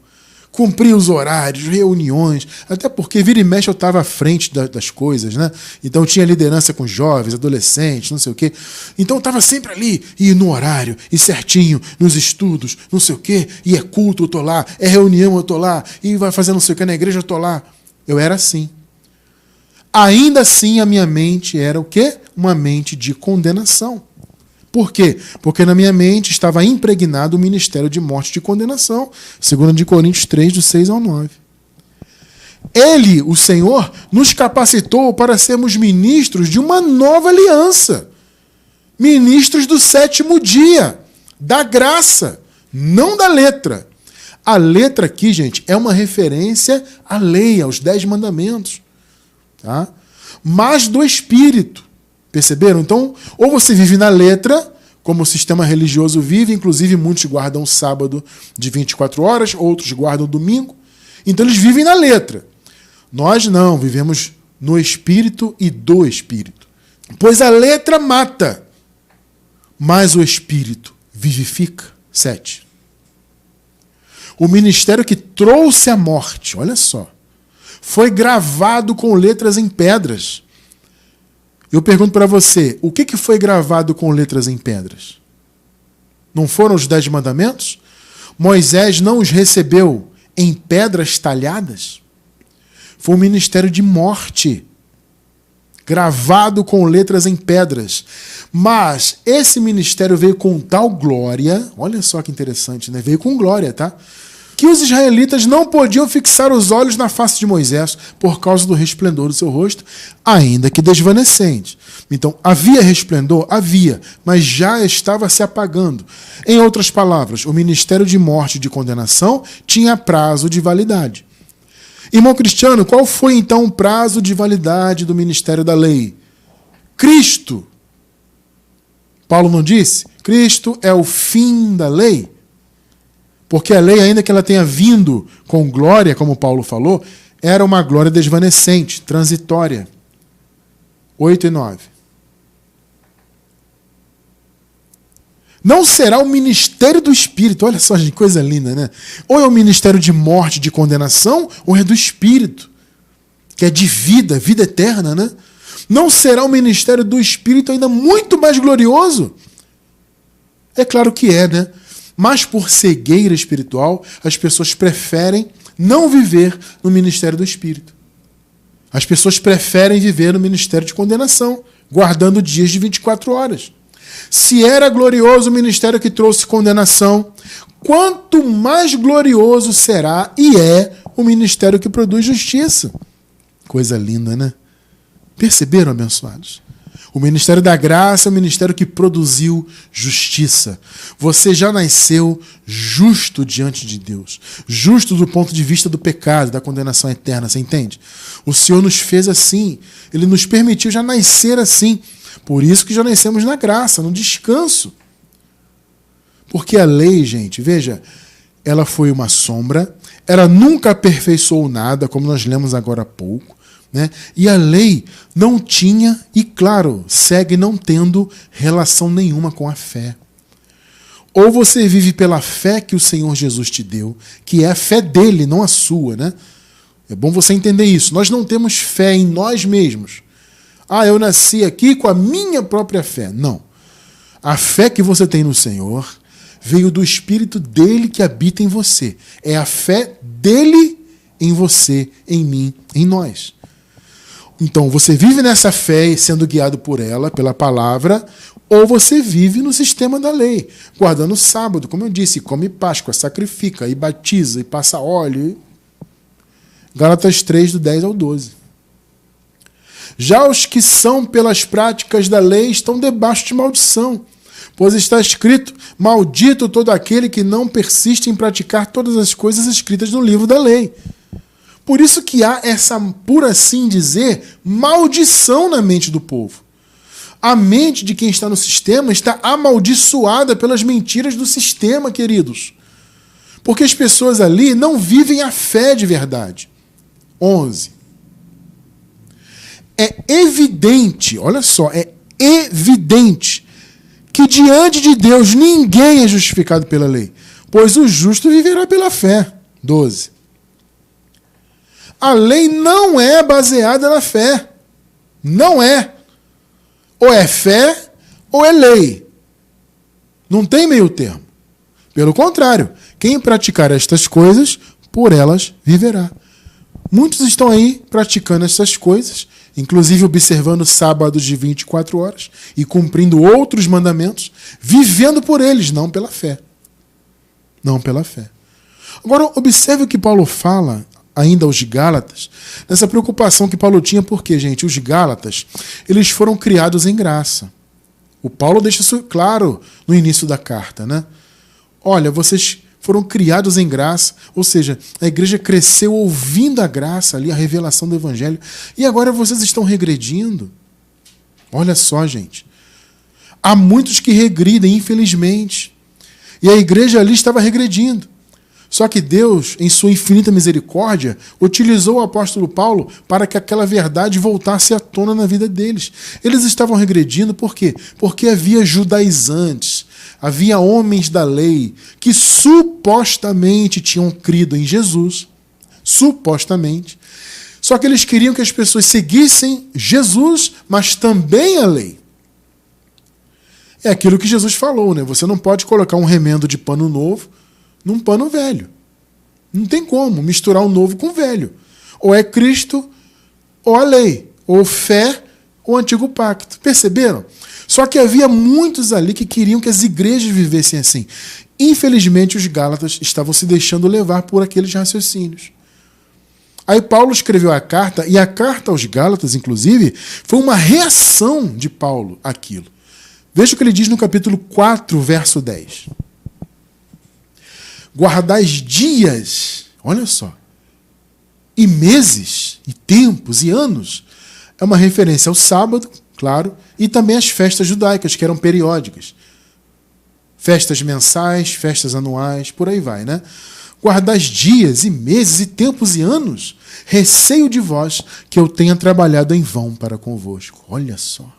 Cumprir os horários, reuniões, até porque vira e mexe eu estava à frente das coisas, né? Então tinha liderança com jovens, adolescentes, não sei o quê. Então eu estava sempre ali, e no horário, e certinho, nos estudos, não sei o quê, e é culto, eu estou lá, é reunião, eu estou lá, e vai fazer não sei o quê na igreja, eu estou lá. Eu era assim. Ainda assim a minha mente era o quê? Uma mente de condenação. Por quê? Porque na minha mente estava impregnado o ministério de morte e de condenação. 2 Coríntios 3, do 6 ao 9. Ele, o Senhor, nos capacitou para sermos ministros de uma nova aliança. Ministros do sétimo dia, da graça, não da letra. A letra aqui, gente, é uma referência à lei, aos 10 mandamentos. Tá? Mas do Espírito. Perceberam? Então, ou você vive na letra, como o sistema religioso vive, inclusive muitos guardam o sábado de 24 horas, outros guardam o domingo. Então eles vivem na letra. Nós não, vivemos no Espírito e do Espírito. Pois a letra mata, mas o Espírito vivifica. 7. O ministério que trouxe a morte, olha só, foi gravado com letras em pedras. Eu pergunto para você, o que foi gravado com letras em pedras? Não foram os 10 mandamentos? Moisés não os recebeu em pedras talhadas? Foi um ministério de morte. gravado com letras em pedras. Mas esse ministério veio com tal glória, olha só que interessante, né? Veio com glória, tá? Que os israelitas não podiam fixar os olhos na face de Moisés por causa do resplendor do seu rosto, ainda que desvanecente. Então, havia resplendor? Havia, mas já estava se apagando. Em outras palavras, o ministério de morte e de condenação tinha prazo de validade. Irmão Cristiano, qual foi então o prazo de validade do ministério da lei? Cristo. Paulo não disse? Cristo é o fim da lei. Porque a lei, ainda que ela tenha vindo com glória, como Paulo falou, era uma glória desvanecente, transitória. 8 e 9. Não será o ministério do Espírito. Olha só, gente, coisa linda, né? Ou é o ministério de morte, de condenação, ou é do Espírito, que é de vida, vida eterna, né? Não será o ministério do Espírito ainda muito mais glorioso? É claro que é, né? Mas por cegueira espiritual, as pessoas preferem não viver no ministério do Espírito. As pessoas preferem viver no ministério de condenação, guardando dias de 24 horas. Se era glorioso o ministério que trouxe condenação, quanto mais glorioso será e é o ministério que produz justiça. Coisa linda, né? Perceberam, abençoados? O ministério da graça é o ministério que produziu justiça. Você já nasceu justo diante de Deus. Justo do ponto de vista do pecado, da condenação eterna, você entende? O Senhor nos fez assim. Ele nos permitiu já nascer assim. Por isso que já nascemos na graça, no descanso. Porque a lei, gente, veja, ela foi uma sombra, ela nunca aperfeiçoou nada, como nós lemos agora há pouco, né? E a lei não tinha, e claro, segue não tendo relação nenhuma com a fé. Ou você vive pela fé que o Senhor Jesus te deu, que é a fé dele, não a sua, né? É bom você entender isso. Nós não temos fé em nós mesmos. Ah, eu nasci aqui com a minha própria fé. Não. A fé que você tem no Senhor veio do Espírito dele que habita em você. É a fé dele em você, em mim, em nós. Então, você vive nessa fé sendo guiado por ela, pela palavra, ou você vive no sistema da lei, guardando o sábado, como eu disse, come Páscoa, sacrifica, e batiza, e passa óleo. Gálatas 3, do 10 ao 12. Já os que são pelas práticas da lei estão debaixo de maldição, pois está escrito, maldito todo aquele que não persiste em praticar todas as coisas escritas no livro da lei. Por isso que há essa, por assim dizer, maldição na mente do povo. A mente de quem está no sistema está amaldiçoada pelas mentiras do sistema, queridos. Porque as pessoas ali não vivem a fé de verdade. 11. É evidente, olha só, é evidente que diante de Deus ninguém é justificado pela lei, pois o justo viverá pela fé. 12. A lei não é baseada na fé. Não é. Ou é fé ou é lei. Não tem meio termo. Pelo contrário, quem praticar estas coisas, por elas viverá. Muitos estão aí praticando essas coisas, inclusive observando sábados de 24 horas e cumprindo outros mandamentos, vivendo por eles, não pela fé. Não pela fé. Agora, observe o que Paulo fala ainda aos Gálatas, nessa preocupação que Paulo tinha, porque, gente, os Gálatas, eles foram criados em graça. O Paulo deixa isso claro no início da carta, né? Olha, vocês foram criados em graça, ou seja, a igreja cresceu ouvindo a graça ali, a revelação do evangelho, e agora vocês estão regredindo. Olha só, gente. Há muitos que regridem, infelizmente. E a igreja ali estava regredindo. Só que Deus, em sua infinita misericórdia, utilizou o apóstolo Paulo para que aquela verdade voltasse à tona na vida deles. Eles estavam regredindo por quê? Porque havia judaizantes, havia homens da lei que supostamente tinham crido em Jesus, supostamente, só que eles queriam que as pessoas seguissem Jesus, mas também a lei. É aquilo que Jesus falou, né? Você não pode colocar um remendo de pano novo num pano velho. Não tem como misturar o novo com o velho. Ou é Cristo ou a lei. Ou fé o antigo pacto. Perceberam? Só que havia muitos ali que queriam que as igrejas vivessem assim. Infelizmente, os Gálatas estavam se deixando levar por aqueles raciocínios. Aí Paulo escreveu a carta, e a carta aos Gálatas, inclusive, foi uma reação de Paulo àquilo. Veja o que ele diz no capítulo 4, verso 10. Guardais dias, olha só, e meses, e tempos, e anos. É uma referência ao sábado, claro, e também às festas judaicas, que eram periódicas. Festas mensais, festas anuais, por aí vai, né? Guardais dias, e meses, e tempos, e anos. Receio de vós que eu tenha trabalhado em vão para convosco. Olha só.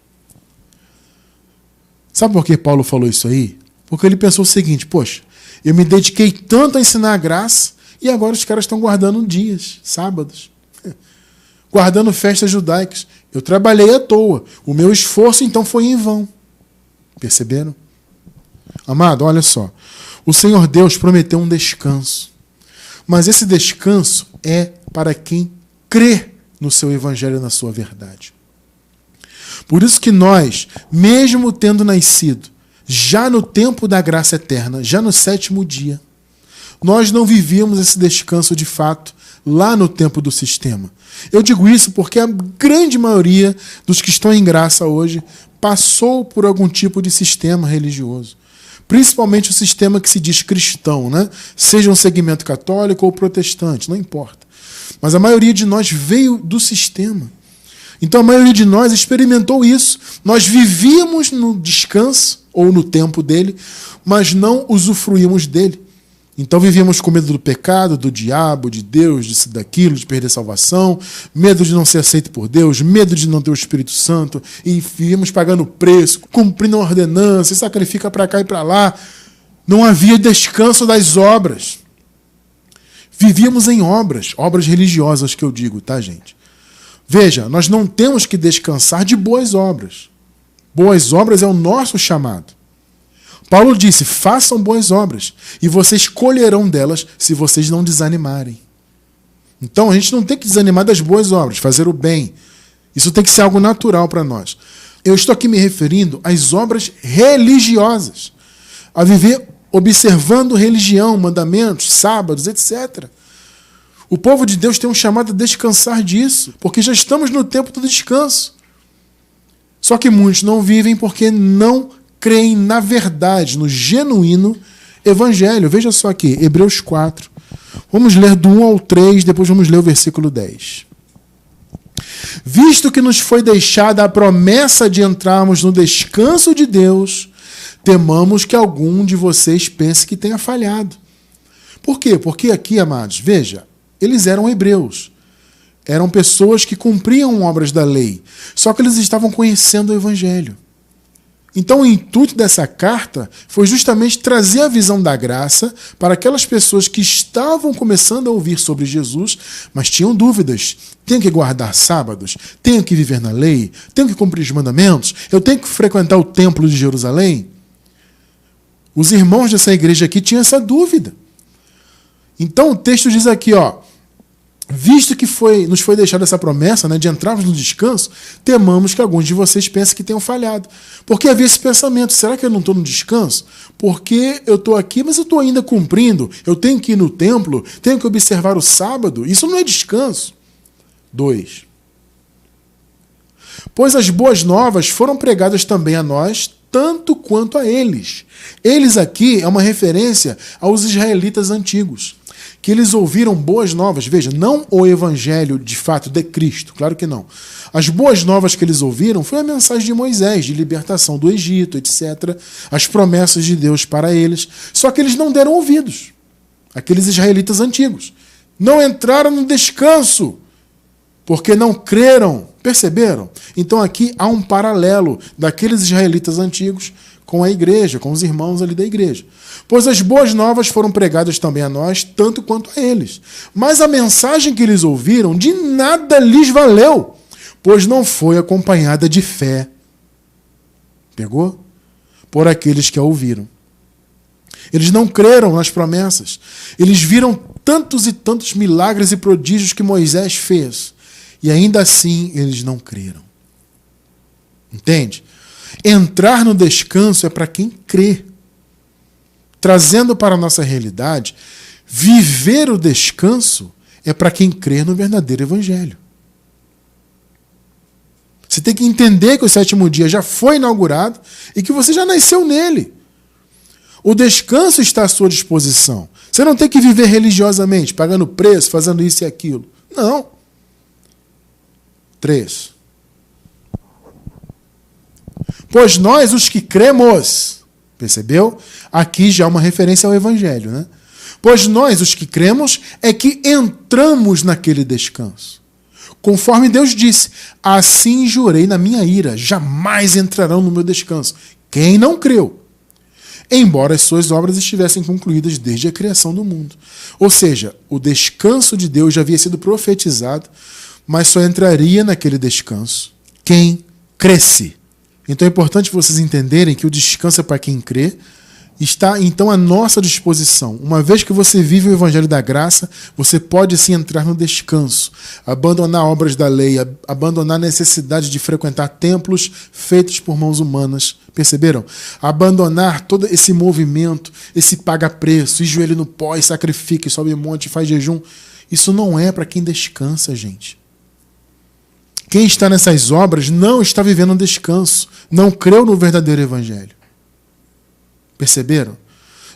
Sabe por que Paulo falou isso aí? Porque ele pensou o seguinte, poxa, eu me dediquei tanto a ensinar a graça e agora os caras estão guardando dias, sábados, guardando festas judaicas. Eu trabalhei à toa. O meu esforço então foi em vão. Perceberam? Amado, olha só. O Senhor Deus prometeu um descanso. Mas esse descanso é para quem crê no seu evangelho e na sua verdade. Por isso que nós, mesmo tendo nascido já no tempo da graça eterna, já no 7º dia, nós não vivíamos esse descanso de fato lá no tempo do sistema. Eu digo isso porque a grande maioria dos que estão em graça hoje passou por algum tipo de sistema religioso. Principalmente o sistema que se diz cristão, né? Seja um segmento católico ou protestante, não importa. Mas a maioria de nós veio do sistema. Então a maioria de nós experimentou isso. Nós vivíamos no descanso, ou no tempo dele, mas não usufruímos dele. Então vivíamos com medo do pecado, do diabo, de Deus, disso, daquilo, de perder a salvação, medo de não ser aceito por Deus, medo de não ter o Espírito Santo, e vivíamos pagando preço, cumprindo a ordenança, sacrifica para cá e para lá. Não havia descanso das obras. Vivíamos em obras religiosas que eu digo, tá, gente? Veja, nós não temos que descansar de boas obras. Boas obras é o nosso chamado. Paulo disse, façam boas obras, e vocês colherão delas se vocês não desanimarem. Então a gente não tem que desanimar das boas obras, fazer o bem. Isso tem que ser algo natural para nós. Eu estou aqui me referindo às obras religiosas, a viver observando religião, mandamentos, sábados, etc. O povo de Deus tem um chamado a descansar disso, porque já estamos no tempo do descanso. Só que muitos não vivem porque não creem na verdade, no genuíno evangelho. Veja só aqui, Hebreus 4. Vamos ler do 1 ao 3, depois vamos ler o versículo 10. Visto que nos foi deixada a promessa de entrarmos no descanso de Deus, temamos que algum de vocês pense que tenha falhado. Por quê? Porque aqui, amados, veja, eles eram hebreus. Eram pessoas que cumpriam obras da lei, só que eles estavam conhecendo o evangelho. Então o intuito dessa carta foi justamente trazer a visão da graça para aquelas pessoas que estavam começando a ouvir sobre Jesus, mas tinham dúvidas. Tenho que guardar sábados? Tenho que viver na lei? Tenho que cumprir os mandamentos? Eu tenho que frequentar o templo de Jerusalém? Os irmãos dessa igreja aqui tinham essa dúvida. Então o texto diz aqui, visto que nos foi deixada essa promessa, né, de entrarmos no descanso, temamos que alguns de vocês pensem que tenham falhado. Porque havia esse pensamento, será que eu não estou no descanso? Porque eu estou aqui, mas eu estou ainda cumprindo, eu tenho que ir no templo, tenho que observar o sábado, isso não é descanso. 2. Pois as boas novas foram pregadas também a nós, tanto quanto a eles. Eles aqui é uma referência aos israelitas antigos, que eles ouviram boas novas. Veja, não o evangelho de fato de Cristo, claro que não. As boas novas que eles ouviram foi a mensagem de Moisés, de libertação do Egito, etc. As promessas de Deus para eles. Só que eles não deram ouvidos. Aqueles israelitas antigos. Não entraram no descanso, porque não creram. Perceberam? Então aqui há um paralelo daqueles israelitas antigos com a igreja, com os irmãos ali da igreja. Pois as boas novas foram pregadas também a nós, tanto quanto a eles. Mas a mensagem que eles ouviram de nada lhes valeu, pois não foi acompanhada de fé. Pegou? Por aqueles que a ouviram. Eles não creram nas promessas. Eles viram tantos e tantos milagres e prodígios que Moisés fez. E ainda assim eles não creram. Entende? Entrar no descanso é para quem crê. Trazendo para a nossa realidade, viver o descanso é para quem crê no verdadeiro evangelho. Você tem que entender que o sétimo dia já foi inaugurado e que você já nasceu nele. O descanso está à sua disposição. Você não tem que viver religiosamente, pagando preço, fazendo isso e aquilo. Não. 3. Pois nós, os que cremos, percebeu? Aqui já é uma referência ao evangelho, né? Pois nós, os que cremos, é que entramos naquele descanso. Conforme Deus disse, assim jurei na minha ira, jamais entrarão no meu descanso. Quem não creu? Embora as suas obras estivessem concluídas desde a criação do mundo. Ou seja, o descanso de Deus já havia sido profetizado, mas só entraria naquele descanso quem cresce. Então é importante vocês entenderem que o descanso é para quem crê, está então à nossa disposição. Uma vez que você vive o evangelho da graça, você pode sim entrar no descanso, abandonar obras da lei, abandonar a necessidade de frequentar templos feitos por mãos humanas. Perceberam? Abandonar todo esse movimento, esse paga-preço, e joelho no pó, e sacrifica, e sobe monte, e faz jejum. Isso não é para quem descansa, gente. Quem está nessas obras não está vivendo um descanso, não creu no verdadeiro evangelho. Perceberam?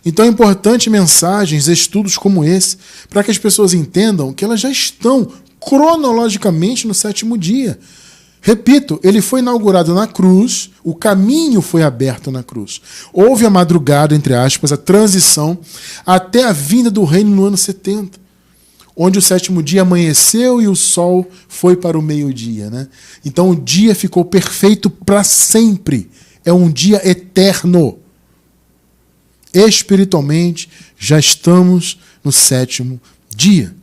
Então é importante mensagens, estudos como esse, para que as pessoas entendam que elas já estão cronologicamente no sétimo dia. Repito, ele foi inaugurado na cruz, o caminho foi aberto na cruz. Houve a madrugada, entre aspas, a transição, até a vinda do reino no ano 70, onde o sétimo dia amanheceu e o sol foi para o meio-dia, né? Então o dia ficou perfeito para sempre. É um dia eterno. Espiritualmente, já estamos no sétimo dia.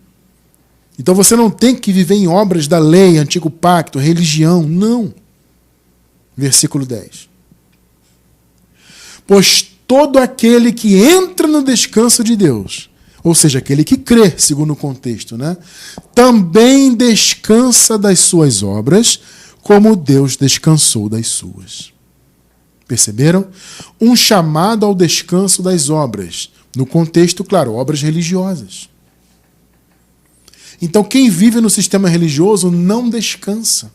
Então você não tem que viver em obras da lei, antigo pacto, religião, não. Versículo 10. Pois todo aquele que entra no descanso de Deus, ou seja, aquele que crê, segundo o contexto, né, também descansa das suas obras, como Deus descansou das suas. Perceberam? Um chamado ao descanso das obras. No contexto, claro, obras religiosas. Então, quem vive no sistema religioso não descansa.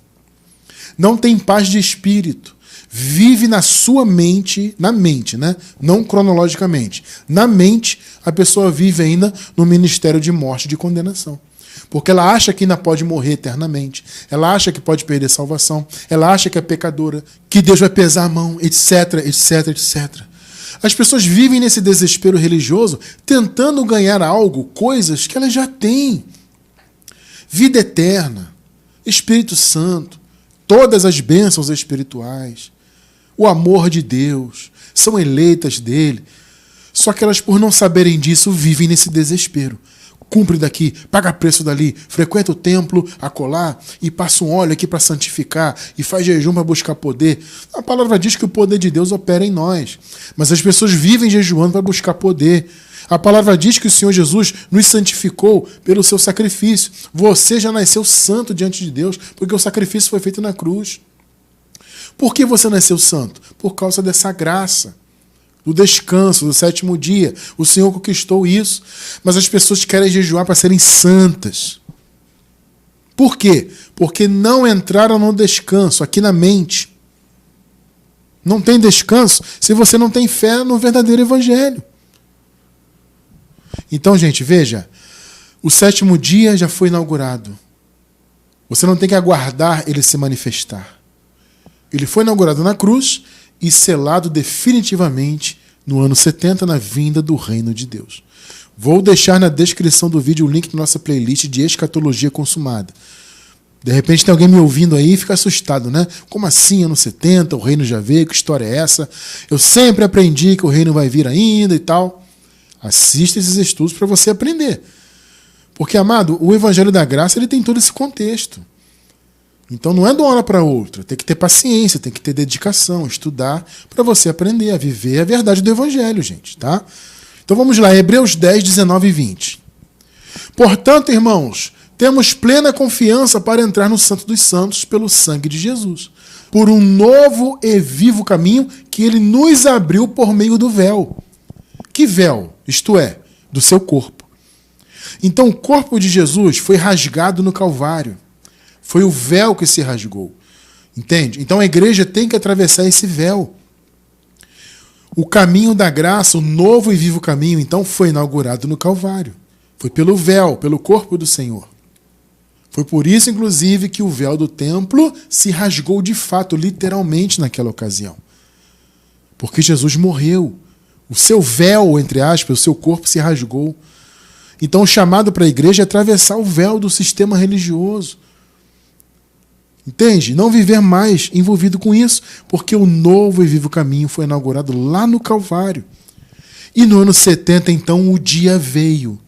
Não tem paz de espírito. Vive na sua mente, na mente, né? Não cronologicamente. Na mente, a pessoa vive ainda no ministério de morte e de condenação. Porque ela acha que ainda pode morrer eternamente. Ela acha que pode perder salvação. Ela acha que é pecadora, que Deus vai pesar a mão, etc, etc, etc. As pessoas vivem nesse desespero religioso tentando ganhar algo, coisas que elas já têm. Vida eterna, Espírito Santo, todas as bênçãos espirituais, o amor de Deus, são eleitas dele. Só que elas, por não saberem disso, vivem nesse desespero. Cumpre daqui, paga preço dali, frequenta o templo, acolá, e passa um óleo aqui para santificar, e faz jejum para buscar poder. A palavra diz que o poder de Deus opera em nós, mas as pessoas vivem jejuando para buscar poder. A palavra diz que o Senhor Jesus nos santificou pelo seu sacrifício. Você já nasceu santo diante de Deus, porque o sacrifício foi feito na cruz. Por que você nasceu santo? Por causa dessa graça. Do descanso, do sétimo dia. O Senhor conquistou isso. Mas as pessoas querem jejuar para serem santas. Por quê? Porque não entraram no descanso, aqui na mente. Não tem descanso se você não tem fé no verdadeiro evangelho. Então, gente, veja. O sétimo dia já foi inaugurado. Você não tem que aguardar ele se manifestar. Ele foi inaugurado na cruz e selado definitivamente no ano 70, na vinda do reino de Deus. Vou deixar na descrição do vídeo o link da nossa playlist de escatologia consumada. De repente tem alguém me ouvindo aí e fica assustado, né? Como assim, ano 70, o reino já veio, que história é essa? Eu sempre aprendi que o reino vai vir ainda e tal. Assista esses estudos para você aprender. Porque, amado, o evangelho da graça ele tem todo esse contexto. Então não é de uma hora para outra. Tem que ter paciência, tem que ter dedicação, estudar para você aprender a viver a verdade do evangelho, gente, tá? Então vamos lá, Hebreus 10, 19 e 20. Portanto, irmãos, temos plena confiança para entrar no Santo dos Santos pelo sangue de Jesus. por um novo e vivo caminho que ele nos abriu por meio do véu. Que véu? Isto é, do seu corpo. Então o corpo de Jesus foi rasgado no Calvário. Foi o véu que se rasgou. Entende? Então a igreja tem que atravessar esse véu. O caminho da graça, o novo e vivo caminho, então, foi inaugurado no Calvário. Foi pelo véu, pelo corpo do Senhor. Foi por isso, inclusive, que o véu do templo se rasgou de fato, literalmente, naquela ocasião. Porque Jesus morreu. O seu véu, entre aspas, o seu corpo se rasgou. Então, o chamado para a igreja é atravessar o véu do sistema religioso. Entende? Não viver mais envolvido com isso, porque o novo e vivo caminho foi inaugurado lá no Calvário. E no ano 70, então, o dia veio.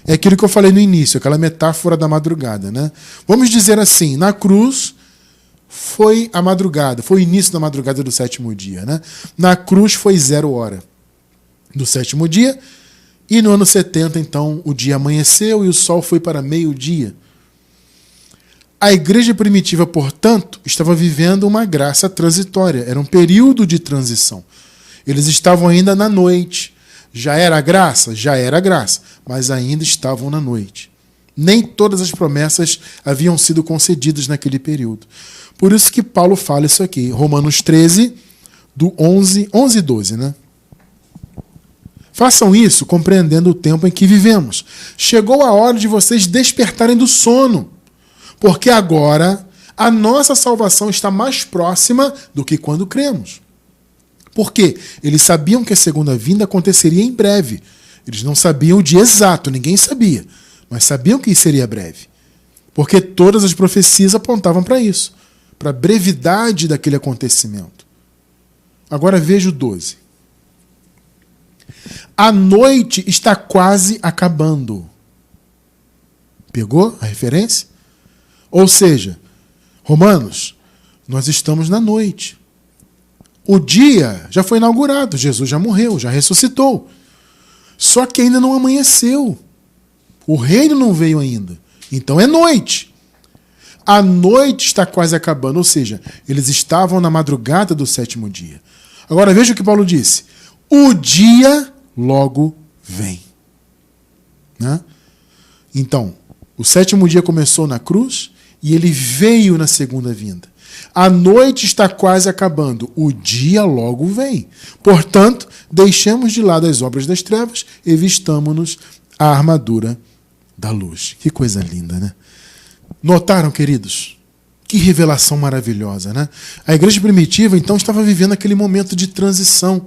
É aquilo que eu falei no início, aquela metáfora da madrugada, né? Vamos dizer assim, na cruz foi a madrugada, foi o início da madrugada do sétimo dia, né? Na cruz foi 0 hora do sétimo dia, e no ano 70, então, o dia amanheceu e o sol foi para meio-dia. A igreja primitiva, portanto, estava vivendo uma graça transitória. Era um período de transição. Eles estavam ainda na noite. Já era graça? Já era graça. Mas ainda estavam na noite. Nem todas as promessas haviam sido concedidas naquele período. Por isso que Paulo fala isso aqui. Romanos 13, do 11 e 12, né? Façam isso compreendendo o tempo em que vivemos. Chegou a hora de vocês despertarem do sono. Porque agora a nossa salvação está mais próxima do que quando cremos. Por quê? Eles sabiam que a segunda vinda aconteceria em breve. Eles não sabiam o dia exato, ninguém sabia. Mas sabiam que seria breve. Porque todas as profecias apontavam para isso. Para a brevidade daquele acontecimento. Agora veja o 12. A noite está quase acabando. Pegou a referência? Ou seja, Romanos, nós estamos na noite. O dia já foi inaugurado, Jesus já morreu, já ressuscitou. Só que ainda não amanheceu. O reino não veio ainda. Então é noite. A noite está quase acabando, ou seja, eles estavam na madrugada do sétimo dia. Agora veja o que Paulo disse. O dia logo vem. Né? Então, o sétimo dia começou na cruz, e ele veio na segunda vinda. A noite está quase acabando. O dia logo vem. Portanto, deixemos de lado as obras das trevas e vistamo-nos a armadura da luz. Que coisa linda, né? Notaram, queridos? Que revelação maravilhosa, né? A igreja primitiva, então, estava vivendo aquele momento de transição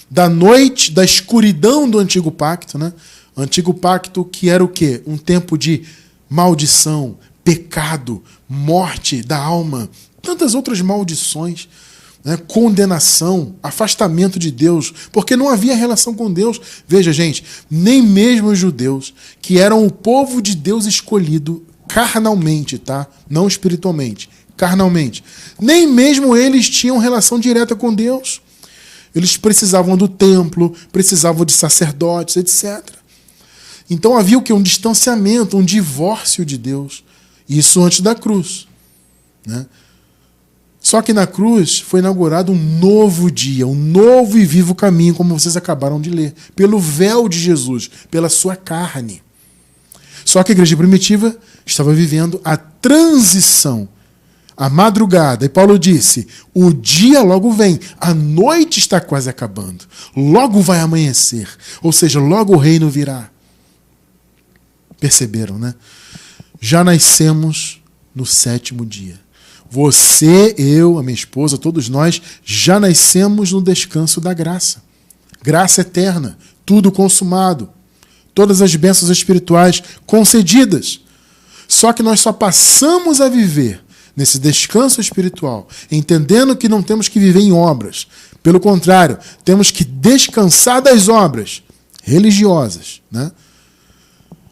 da noite, da escuridão do antigo pacto, né? O antigo pacto que era o quê? Um tempo de maldição, pecado, morte da alma, tantas outras maldições, né? Condenação, afastamento de Deus, porque não havia relação com Deus. Veja, gente, nem mesmo os judeus, que eram o povo de Deus escolhido carnalmente, tá? Não espiritualmente, carnalmente. Nem mesmo eles tinham relação direta com Deus. Eles precisavam do templo, precisavam de sacerdotes, etc. Então havia o quê? Um distanciamento, um divórcio de Deus. Isso antes da cruz. Né? Só que na cruz foi inaugurado um novo dia, um novo e vivo caminho, como vocês acabaram de ler, pelo véu de Jesus, pela sua carne. Só que a igreja primitiva estava vivendo a transição, a madrugada. E Paulo disse, o dia logo vem, a noite está quase acabando, logo vai amanhecer, ou seja, logo o reino virá. Perceberam, né? Já nascemos no sétimo dia. Você, eu, a minha esposa, todos nós, já nascemos no descanso da graça. Graça eterna, tudo consumado. Todas as bênçãos espirituais concedidas. Só que nós só passamos a viver nesse descanso espiritual, entendendo que não temos que viver em obras. Pelo contrário, temos que descansar das obras religiosas, né?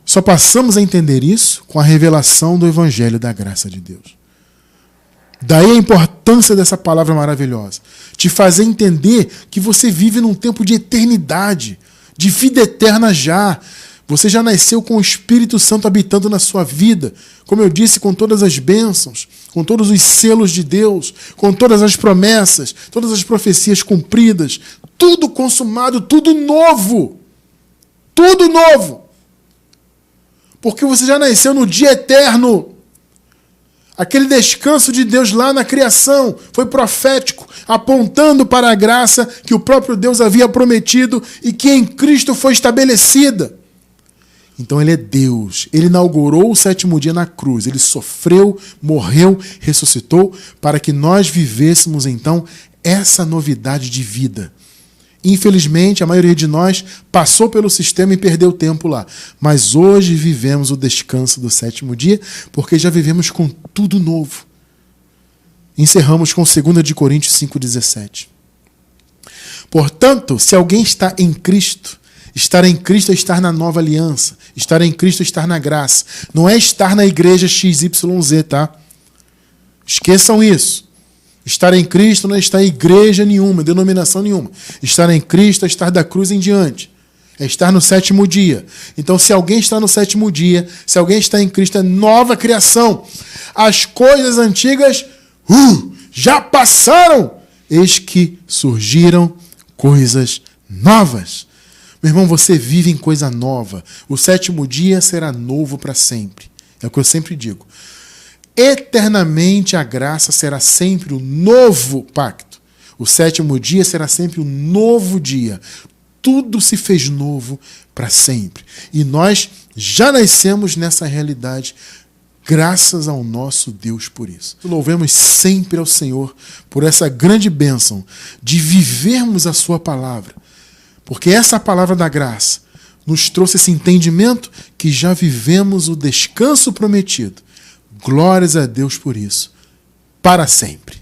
Só passamos a entender isso com a revelação do Evangelho da graça de Deus. Daí a importância dessa palavra maravilhosa. Te fazer entender que você vive num tempo de eternidade, de vida eterna já. Você já nasceu com o Espírito Santo habitando na sua vida. Como eu disse, com todas as bênçãos. com todos os selos de Deus, com todas as promessas, todas as profecias cumpridas, tudo consumado, tudo novo. Tudo novo. Porque você já nasceu no dia eterno. Aquele descanso de Deus lá na criação foi profético, apontando para a graça que o próprio Deus havia prometido e que em Cristo foi estabelecida. Então ele é Deus. Ele inaugurou o 7º dia na cruz. Ele sofreu, morreu, ressuscitou para que nós vivêssemos então essa novidade de vida. Infelizmente, a maioria de nós passou pelo sistema e perdeu tempo lá. Mas hoje vivemos o descanso do 7º dia, porque já vivemos com tudo novo. Encerramos com 2 Coríntios 5,17. Portanto, se alguém está em Cristo, estar em Cristo é estar na nova aliança. Estar em Cristo é estar na graça. Não é estar na igreja XYZ, tá? Esqueçam isso. Estar em Cristo não é estar em igreja nenhuma, denominação nenhuma. Estar em Cristo é estar da cruz em diante. É estar no 7º dia. Então, se alguém está no 7º dia, se alguém está em Cristo, é nova criação. As coisas antigas já passaram. Eis que surgiram coisas novas. Meu irmão, você vive em coisa nova. O 7º dia será novo para sempre. É o que eu sempre digo. Eternamente a graça será sempre o novo pacto. O 7º dia será sempre um novo dia. Tudo se fez novo para sempre. E nós já nascemos nessa realidade, graças ao nosso Deus por isso. Louvemos sempre ao Senhor por essa grande bênção de vivermos a sua palavra. Porque essa palavra da graça nos trouxe esse entendimento que já vivemos o descanso prometido. Glórias a Deus por isso, para sempre.